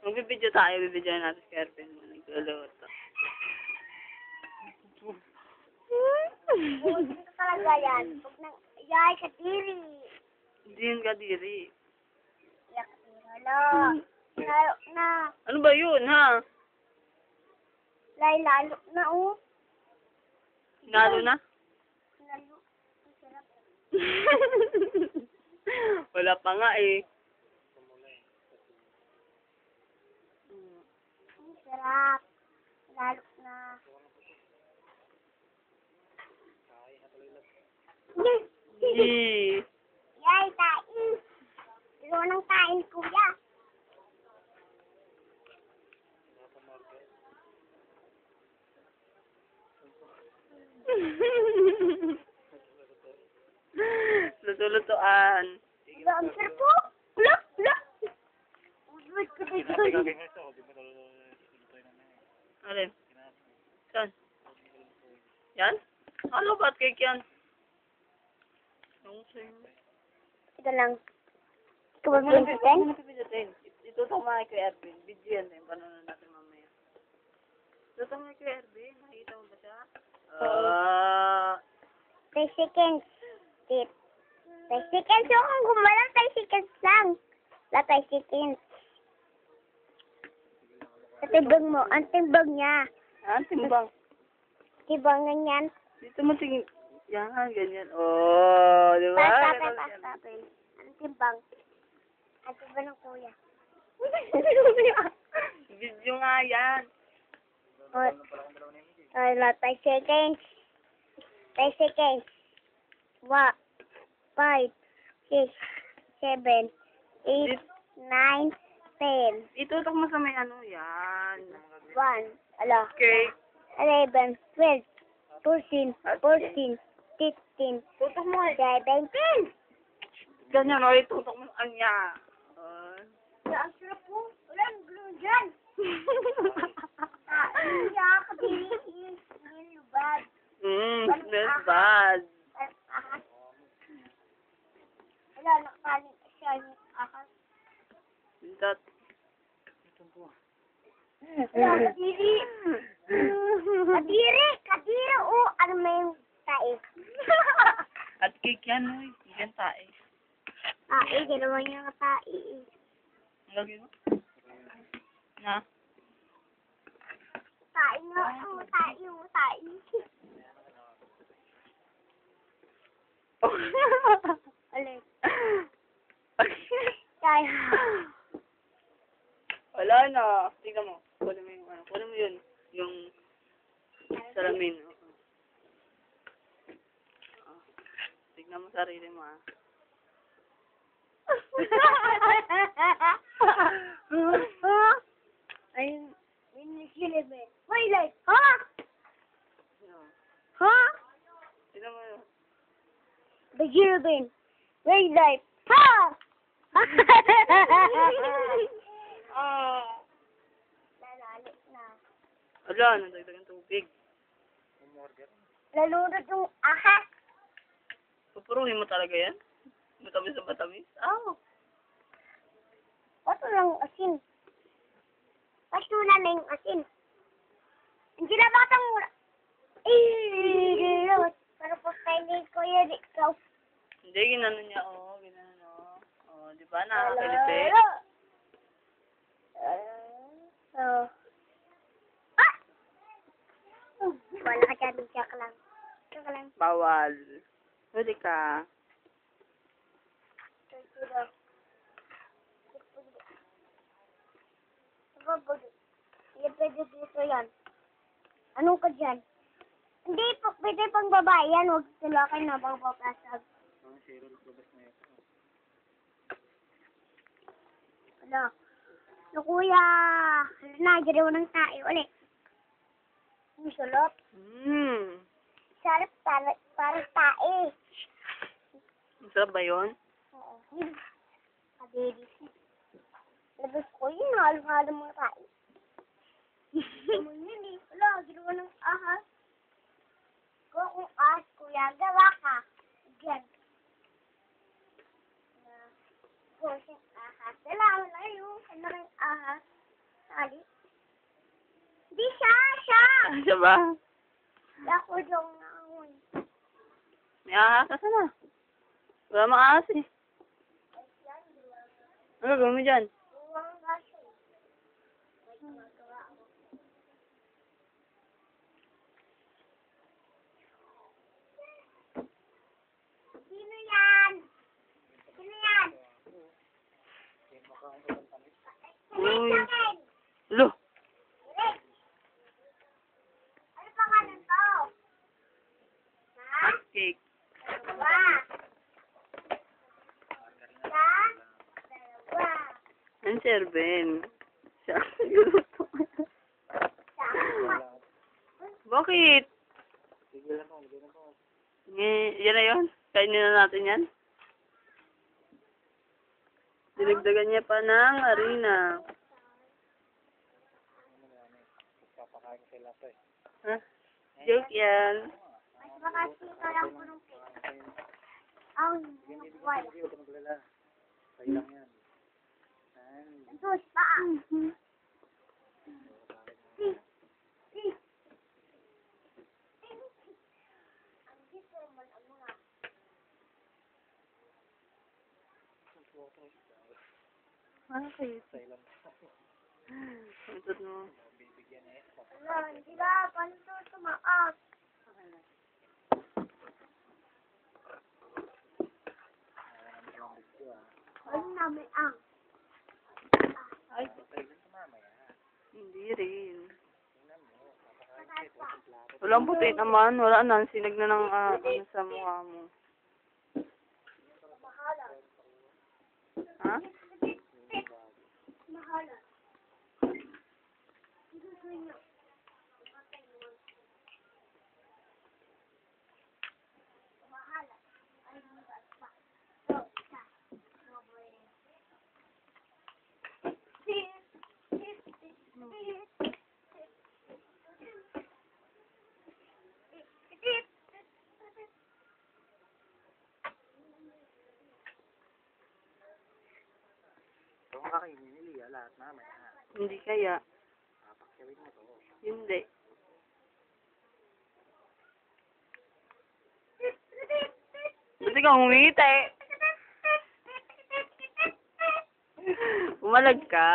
Magbibideo tayo, bibideo natin si Erwin. Nagluluto. Ito talaga yan. Huwag nang, yay, kadiri. Hindi yun kadiri. Yak, hala. Lalo na. Ano ba yun, ha? Lalo na, oh. Nalo na? Lalo. Ang sarap. Wala pa nga eh. Ang sarap. Lalo na. Yee. Yay, tain. Ilo ng tain, kuya. Luto-lutoan. Ilo, ang sarap po. Look, look. Uy, kuya. Alin? Saan? Yan? Ano ba't cake yan? Ito lang. Ikaw ba pinsitin? Ito tama kay Erwin. Video yan. Panonood natin mamaya. Ito tama kay Erwin. Nakikita mo ba siya? 3 seconds. Tip. 3 seconds yung kung gumalang 3 seconds lang. La 3 seconds. Sa timbang mo. Ang timbang niya. Timbang. Timbangan yan. Dito mo tingin. Yan, ganyan. Oh, di ba? Tapin. Ang timbang. Ang timbang ng kuya. Video nga yan. La 3 seconds. 3 seconds. 1, 5, 6, 7, 8, 9, 10. Itutok mo sa may ano. Yan. 1, ala. Okay. 11, 12, 13, 14, 15, Tutok mo eh. 17. Ganyan o. Itutok mo ang niya. Ang sarap po. Wala ang glue dyan. Iya, kadiri. Nilubad. That's bad. Wala, nakapalit siya yung ahas. That. Kadiri. Kadiri. Oh, ano may yung tae? At cake yan o. Yan tae. Tae, dalawa niya nga tae. Lagi mo? Na? Tae nga. Oh, tae. Alin? Tae. Wala na. Tingnan mo. Kunin mo yung ano. Kunin mo yun. Yung salamin. Tingnan mo sarili mo ah. Ayun. Minigilibin. Wait, like, ha? Ha? Tingnan mo yun. Begilibin. Wait, like, ha? Lalali na. Wala. Nandagdagan tubig. Lalunod yung ahas. Pupuruhin mo talaga yan? Matamis na matamis? Oh. Oto lang asin. Pasunan na yung asin. Hindi na batang mura. Pero po kayo ko yan, ikaw. Hindi, ginano niya. Oh, ginano. Oh, di ba? Nakakilipit. Wala ka dyan, joke lang. Joke lang. Bawal. Pwede ka. Pwede dito yan. Anong ka dyan? Hindi, pwede pang babae yan. Huwag tulakin na pang papasag. Ano? No, kuya. Nagiraw ng tayo ulit. Ang sulot. Sarap para tae. Masarap ba yun? Oo. Kadiri. Labas ko yun. Halo-halo mga tae. Naman yun eh. Wala, ginawa ng ahas. Kung ahas, kuya, gawa ka. Again. Kung ahas. Dalaman na yun. Ano rin ahas. Sali? Hindi siya, siya! Siya ba? Ako daw naon. May ahas. Asa na? Wala mang ahas eh. Ano gagawin mo dyan? Buwang gaso. May gumagawa ako. Sino yan? Sino yan? Uy. Lo. Ano pangalan to? Ha? Hot cake. Dalawa. Isa? Dalawa. Ang serben. Siya ang nagluluto. Isa. Bakit? Yan na yun? Kainin na natin yan? Dinagdagan niya pa ng harina. Ha? Joke yan. Mas makasi ka lang po nung cake. Ang nakuwala. Sus, paa. Bakit? Ang mo. Ala, hindi ba? Paano ito tumaas? Ano namin ang? Ay. Hindi rin. Walang puti naman. Wala na. Sinag na ng ano sa mukha mo. Ha? Mahala. Gusto niyo. Mahala. Ay, bukas pa. So, isa. Hindi kaya. Hindi. Buti kang humita eh. Umalag ka.